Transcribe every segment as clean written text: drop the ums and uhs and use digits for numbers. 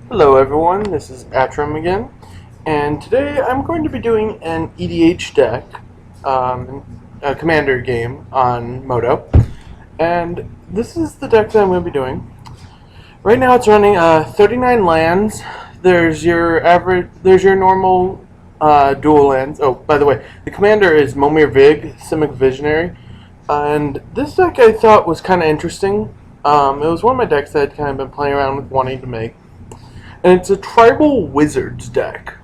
Hello everyone, this is Atram again, and today I'm going to be doing an EDH deck, a commander game on Moto, and this is the deck that I'm going to be doing. Right now it's running 39 lands. There's your normal dual lands. Oh, by the way, the commander is Momir Vig, Simic Visionary, and this deck I thought was kind of interesting. It was one of my decks that I'd kind of been playing around with wanting to make. And it's a tribal wizards deck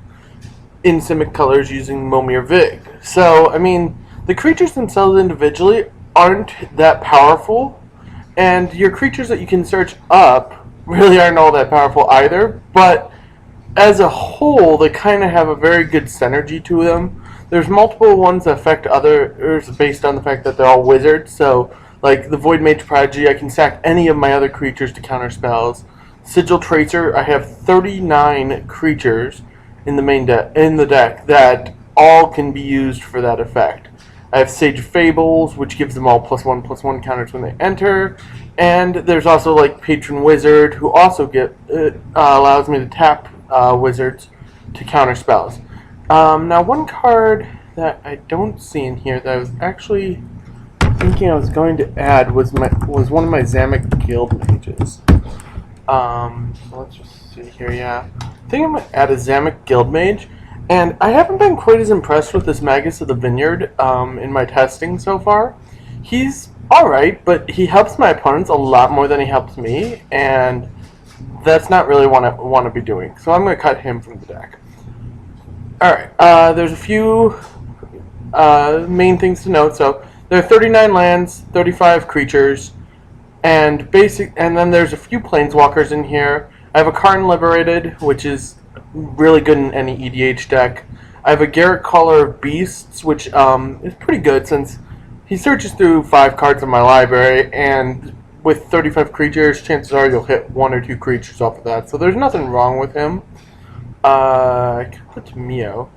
in Simic colors using Momir Vig. So, I mean, the creatures themselves individually aren't that powerful, and your creatures that you can search up really aren't all that powerful either, but as a whole, they kind of have a very good synergy to them. There's multiple ones that affect others based on the fact that they're all wizards, so like the Void Mage Prodigy, I can sack any of my other creatures to counter spells. Sigil Tracer, I have 39 creatures in the deck that all can be used for that effect. I have Sage Fables, which gives them all +1/+1 counters when they enter, and there's also like Patron Wizard, who also allows me to tap wizards to counter spells. Now, one card that I don't see in here that I was actually thinking I was going to add was one of my Simic Guild Mages. So let's just see here, yeah. I think I'm going to add a Simic Guild Mage, and I haven't been quite as impressed with this Magus of the Vineyard in my testing so far. He's alright, but he helps my opponents a lot more than he helps me, and that's not really what I want to be doing. So I'm going to cut him from the deck. Alright, there's a few main things to note. So there are 39 lands, 35 creatures, and then there's a few planeswalkers in here. I have a Karn Liberated, which is really good in any EDH deck. I have a Garrett Caller of Beasts, which is pretty good since he searches through 5 cards in my library, and with 35 creatures, chances are you'll hit 1 or 2 creatures off of that. So there's nothing wrong with him. I can put Mio.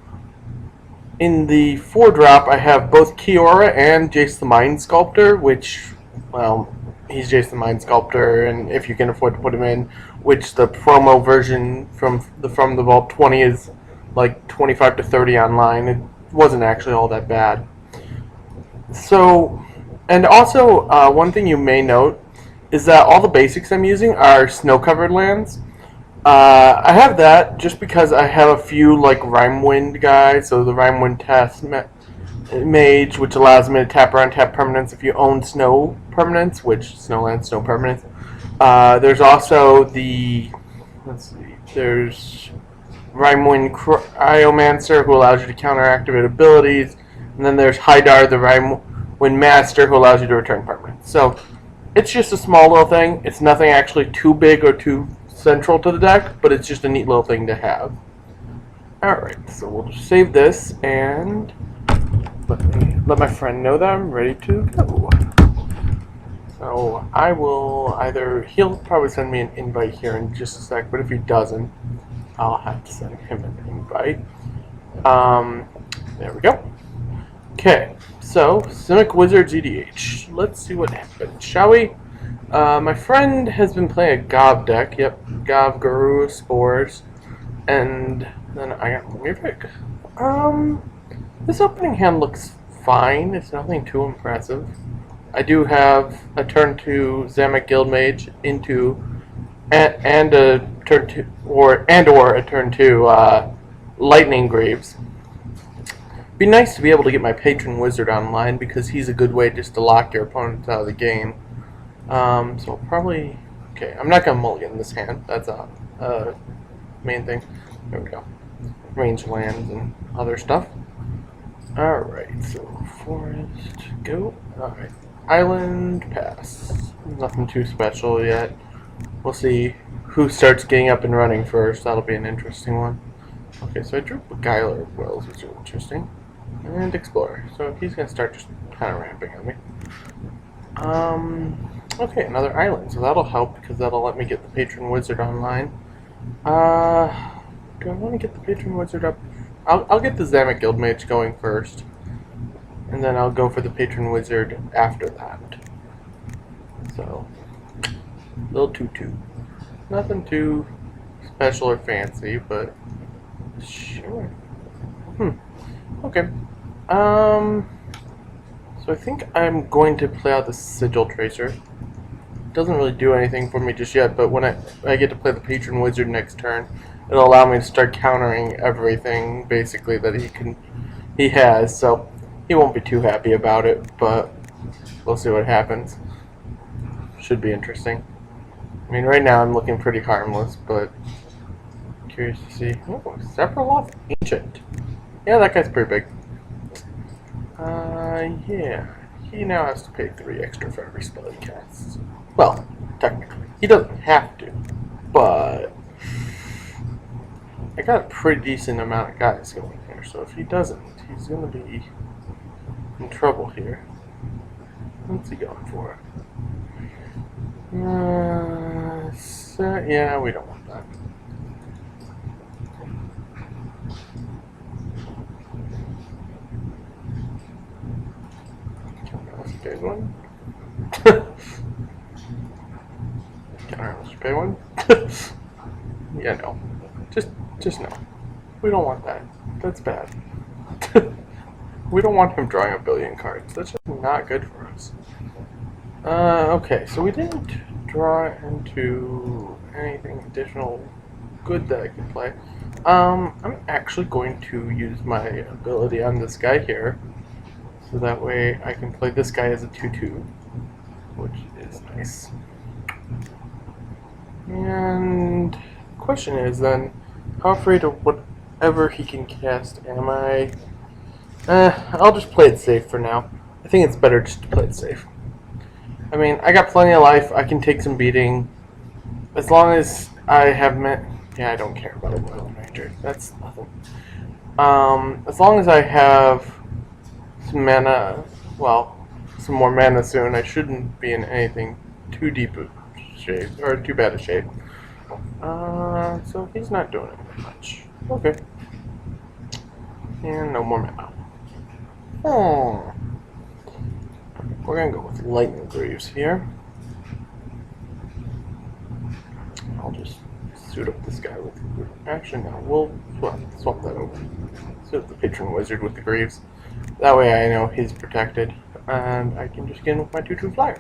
In the 4-drop, I have both Kiora and Jace the Mind Sculptor, which, well, he's Jace the Mind Sculptor, and if you can afford to put him in, which the promo version from the Vault 20 is like 25 to 30 online. It wasn't actually all that bad. So, and also, one thing you may note is that all the basics I'm using are snow-covered lands. I have that just because I have a few like Rimewind guys, so the Rimewind Test Mage, which allows me to tap or untap permanents if you own snow permanents, which snowland, snow permanents. There's also there's Rimewind Cryomancer, who allows you to counter-activate abilities, and then there's Hydar, the Rimewind Master, who allows you to return permanents. So it's just a small little thing. It's nothing actually too big or too central to the deck, but it's just a neat little thing to have. Alright, so we'll just save this and let my friend know that I'm ready to go. So I will he'll probably send me an invite here in just a sec, but if he doesn't, I'll have to send him an invite. There we go. Okay, so Simic Wizards EDH. Let's see what happens, shall we? My friend has been playing a Gov deck. Yep, Gov, Garou, Spores, and then I got Momir Vig. This opening hand looks fine. It's nothing too impressive. I do have a turn 2 Simic Guild Mage into and a turn 2 or a turn 2 Lightning Greaves. Be nice to be able to get my Patron Wizard online because he's a good way just to lock your opponent out of the game. So probably, okay, I'm not going to mulligan this hand. That's a main thing. There we go. Range lands and other stuff. Alright, so forest, go. Alright, island, pass. Nothing too special yet. We'll see who starts getting up and running first. That'll be an interesting one. Okay, so I drew Beguiler of Wells, which is interesting. And Explorer. So he's going to start just kind of ramping on me. Okay, another island, so that'll help because that'll let me get the Patron Wizard online. Do I want to get the Patron Wizard up? I'll get the Simic Guild Mage going first, and then I'll go for the Patron Wizard after that. So, little tutu. Nothing too special or fancy, but sure. Okay. So I think I'm going to play out the Sigil Tracer. It doesn't really do anything for me just yet, but when I get to play the Patron Wizard next turn, it'll allow me to start countering everything basically that he has. So he won't be too happy about it, but we'll see what happens. Should be interesting. I mean, right now I'm looking pretty harmless, but curious to see. Oh, Sephiroth Ancient. Yeah, that guy's pretty big. Yeah. He now has to pay 3 extra for every spell he casts. Well, technically. He doesn't have to, but I got a pretty decent amount of guys going here, so if he doesn't, he's going to be in trouble here. What's he going for? Yeah, we don't want that. That's a big one. Can I almost pay one? Yeah, no. Just no. We don't want that. That's bad. We don't want him drawing a billion cards. That's just not good for us. Okay, so we didn't draw into anything additional good that I can play. I'm actually going to use my ability on this guy here, so that way I can play this guy as a 2/2, which is nice. And the question is then, how afraid of whatever he can cast am I? I'll just play it safe for now. I think it's better just to play it safe. I mean, I got plenty of life. I can take some beating. As long as I have yeah, I don't care about a Royal Ranger. That's nothing. As long as I have some mana, well, some more mana soon, I shouldn't be in anything too deep of shape, or too bad a shape. So he's not doing it much. Okay. And no more mana. Oh. We're gonna go with Lightning Greaves here. I'll just suit up this guy with. Actually, no, we'll swap that over. Suit up the Patron Wizard with the Greaves. That way I know he's protected, and I can just get in with my 2/2 flyer.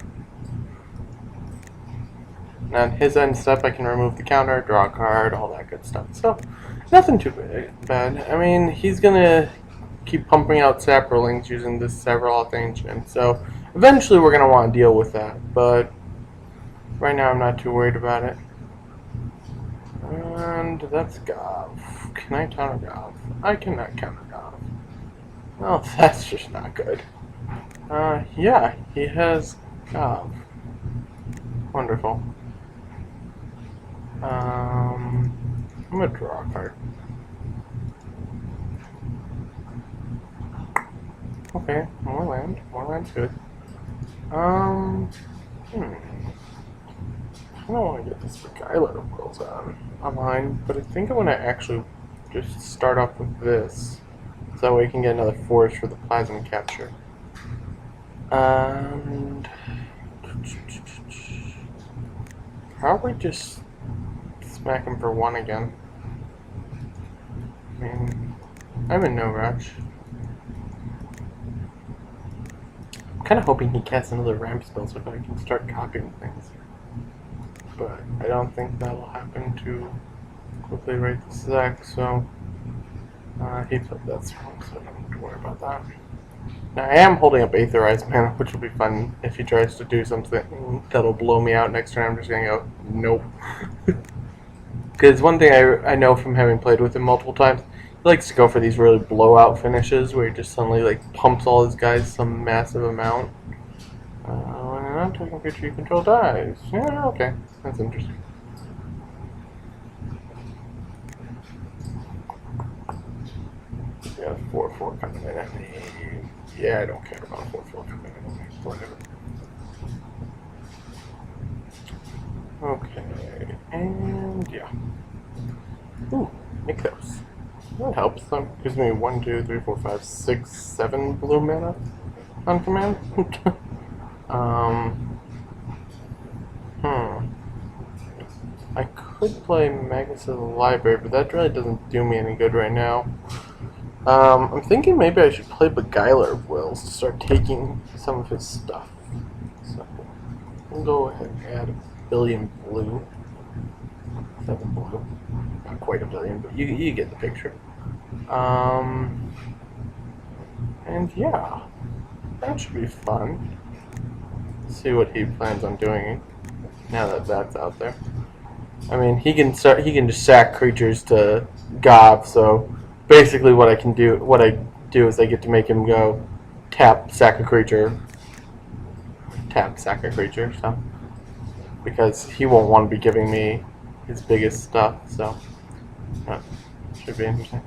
And on his end step, I can remove the counter, draw a card, all that good stuff. So, nothing too bad. I mean, he's gonna keep pumping out Saprolings using this Sephiroth Ancient, so eventually we're gonna want to deal with that, but right now I'm not too worried about it. And that's Gov. Can I counter Gov? I cannot counter Gov. Well, that's just not good. Yeah, he has Gov. Wonderful. I'm gonna draw a card. Okay, more land. More land's good. I don't want to get this Beguiler of Wills online, but I think I'm going to actually just start off with this, so that way we can get another force for the Plasma Capture. And probably just smack him for 1 again. I mean, I'm in no rush. I'm kind of hoping he casts another ramp spell so I can start copying things. But I don't think that'll happen too quickly right this sec, so he played that strong, so I don't have to worry about that. Now I am holding up Aetherized Mana, which will be fun if he tries to do something that'll blow me out next turn. I'm just gonna go, nope. Because one thing I know from having played with him multiple times, he likes to go for these really blowout finishes where he just suddenly like pumps all his guys some massive amount. I'm taking creature you control dies. Yeah, okay. That's interesting. Yeah, 4/4 coming in at me. Yeah, I don't care about 4/4 coming in at me. Whatever. Okay, and yeah. Ooh, Nykthos. That helps. That gives me 1, 2, 3, 4, 5, 6, 7 blue mana on command. I could play Magus of the Library, but that really doesn't do me any good right now. I'm thinking maybe I should play Beguiler of Wills to start taking some of his stuff. So we'll go ahead and add a billion blue. 7 blue. Not quite a billion, but you get the picture. And yeah, that should be fun. See what he plans on doing now that that's out there. I mean, he can just sack creatures to Gob. So basically, what I do is I get to make him go tap, sack a creature, tap, sack a creature. So because he won't want to be giving me his biggest stuff. So that should be interesting.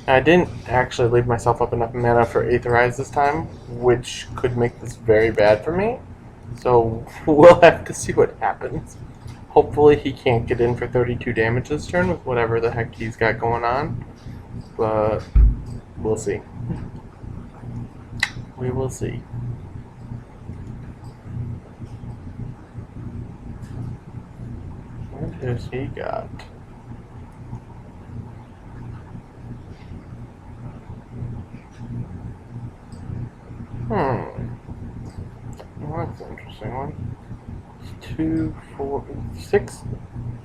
I didn't actually leave myself up enough mana for Aetherize this time, which could make this very bad for me. So we'll have to see what happens. Hopefully he can't get in for 32 damage this turn with whatever the heck he's got going on. But we'll see. We will see. What has he got? Well, that's an interesting one. 2, 4, 6,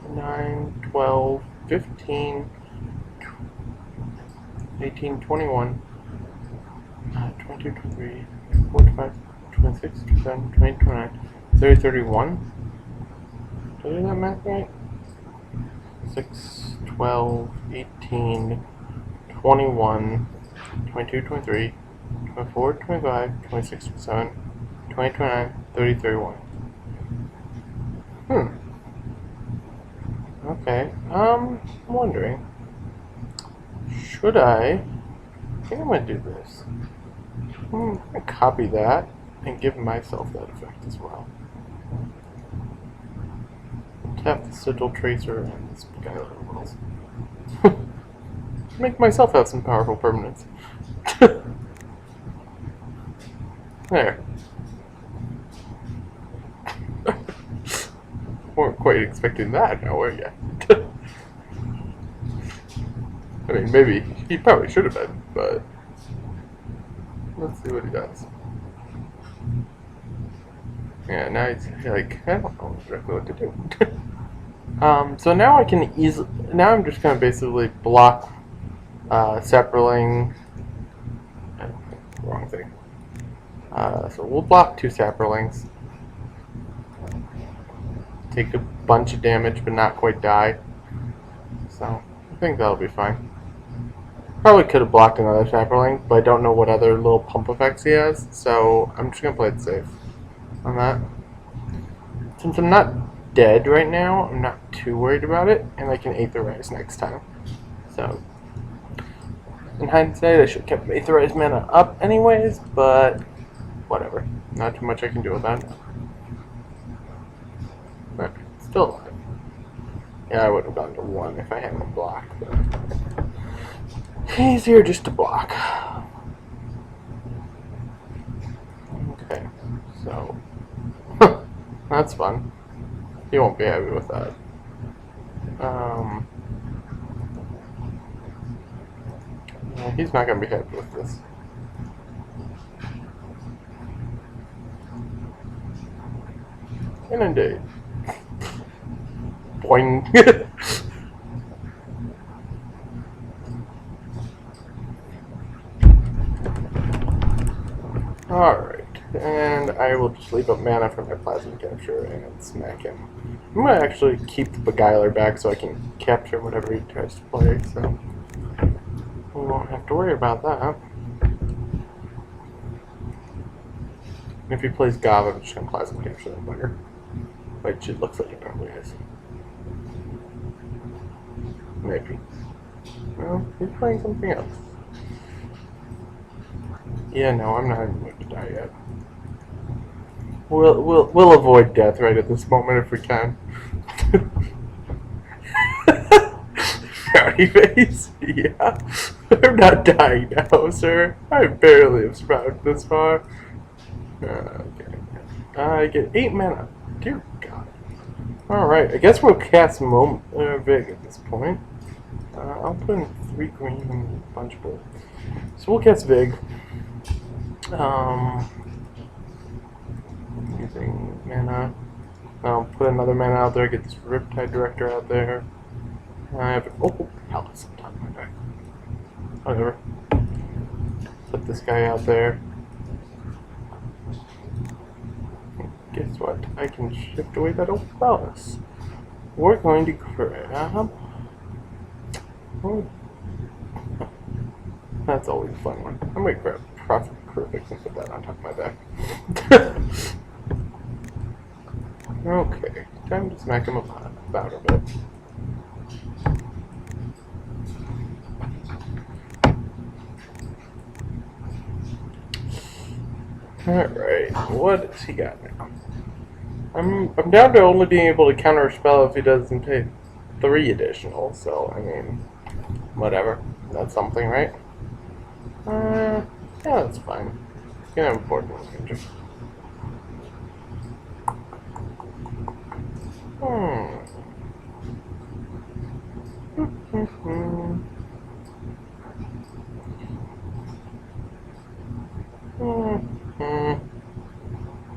9, 12, 15, 18, 21, 22, 23, 24, 25, 26, 27, 28, 29, 30, 31. Did I do that math right? 6, 12, 18, 21, 22, 23, 24, 25, 26, 27, 20, 29, 30, 31. Okay, I'm wondering, should I think I'm going to do this. I'm going to copy that and give myself that effect as well. Tap the Sigil Tracer and this Beguiler of Wills. Make myself have some powerful permanents. There. Weren't quite expecting that now, were you? I mean, maybe he probably should have been, but let's see what he does. Yeah, now he's like, I don't know exactly what to do. So now I can easily. Now I'm just gonna basically block Saproling. Wrong thing. So we'll block 2 Saprolings. Take a bunch of damage, but not quite die. So I think that'll be fine. Probably could have blocked another Saproling, but I don't know what other little pump effects he has, so I'm just gonna play it safe on that. Since I'm not dead right now, I'm not too worried about it, and I can Aetherize next time. So in hindsight, I should have kept Aetherize mana up anyways, but whatever. Not too much I can do with that. But still alive. Yeah, I would have gone to 1 if I hadn't blocked, but easier just to block. Okay, so that's fun. He won't be happy with that. Yeah, he's not gonna be happy with this. Inundate. Boing. Alright, and I will just leave up mana for my Plasma Capture and smack him. I'm going to actually keep the Beguiler back so I can capture whatever he tries to play, so we won't have to worry about that. If he plays Gob, I'm just going to Plasma Capture that bugger, which it looks like it probably is. Maybe. Well, he's playing something else. Yeah, no, I'm not even going to die yet. We'll avoid death right at this moment if we can. Frowny face. Yeah, I'm not dying now, sir. I barely have survived this far. Okay. I get 8 mana. Dear God. Alright, I guess we'll cast Vig at this point. I'll put in 3 green and a bunch of blue. So we'll cast Vig. Using mana. I'll put another mana out there, get this Riptide Director out there. I have Palace on top of my deck. Whatever. Put this guy out there. Guess what? I can shift away that old Palace. We're going to grab... That's always a fun one. I'm going to grab Prophet Crucifix and put that on top of my deck. Okay, time to smack him about a bit. Alright, what has he got now? I'm down to only being able to counter a spell if he doesn't pay 3 additional, so I mean, whatever. That's something, right? Yeah, that's fine. It's gonna have important advantage.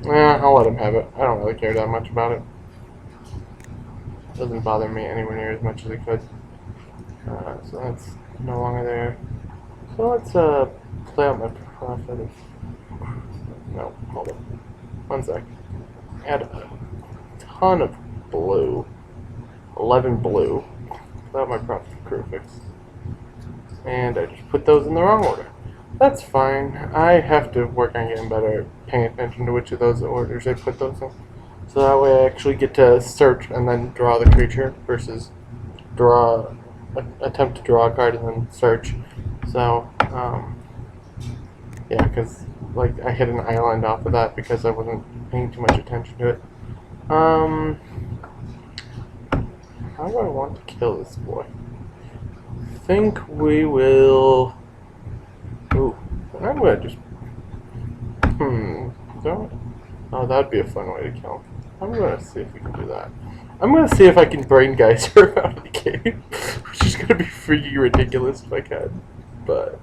Yeah, I'll let him have it. I don't really care that much about it. It doesn't bother me anywhere near as much as it could. So that's no longer there. So let's play out my Prophet of... No, hold it. 1 sec. Add a ton of blue. 11 blue. Play out my Prophet of Crucifix. And I just put those in the wrong order. That's fine. I have to work on getting better at paying attention to which of those orders I put those in. So that way I actually get to search and then draw the creature versus attempt to draw a card and then search. So, yeah, because like I hit an island off of that because I wasn't paying too much attention to it. How do I want to kill this boy? I think we will... Ooh, I'm gonna just... Oh, that'd be a fun way to kill him. I'm gonna see if we can do that. I'm gonna see if I can Brain Geyser out of the game, which is gonna be freaking ridiculous if I can. But,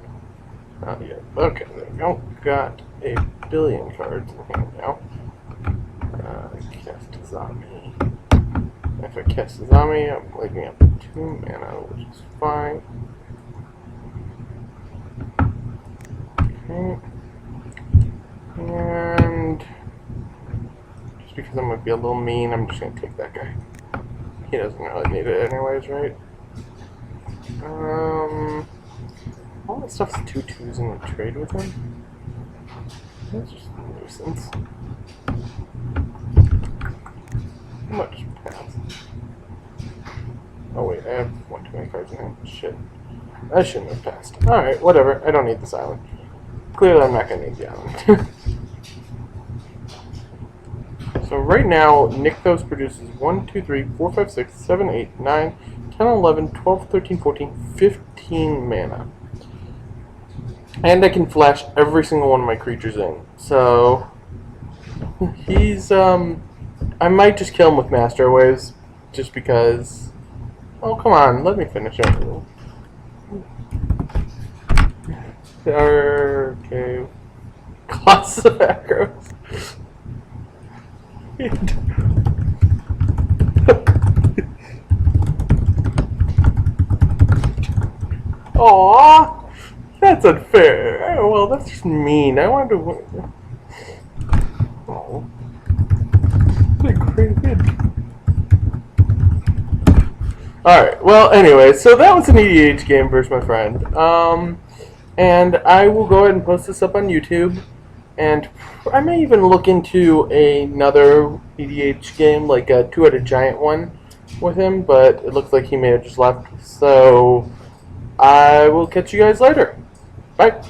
not yet. Okay, there we go. Got a billion cards in hand now. Cast Zami. If I cast Zami, I'm leaving up 2 mana, which is fine. Okay. And just because I'm going to be a little mean, I'm just going to take that guy. He doesn't really need it anyways, right? All that stuff's 2/2s and we trade with him. That's just a nuisance. How much pass? Oh wait, I have 1 too many cards in hand. Shit. I shouldn't have passed. Alright, whatever. I don't need this island. Clearly I'm not going to need the island. So right now, Nykthos produces 1, 2, 3, 4, 5, 6, 7, 8, 9, 10, 11, 12, 13, 14, 15 mana. And I can flash every single one of my creatures in. So, he's, I might just kill him with Master Waves, just because... Oh, come on, let me finish it. Okay. Classes of Acros. Aww! That's unfair. Oh, well, that's just mean. I wanted to... Oh. What a great hit. Alright, well, anyway, so that was an EDH game versus my friend. And I will go ahead and post this up on YouTube. And I may even look into another EDH game, like a two-headed giant one with him, but it looks like he may have just left. So I will catch you guys later. Bye.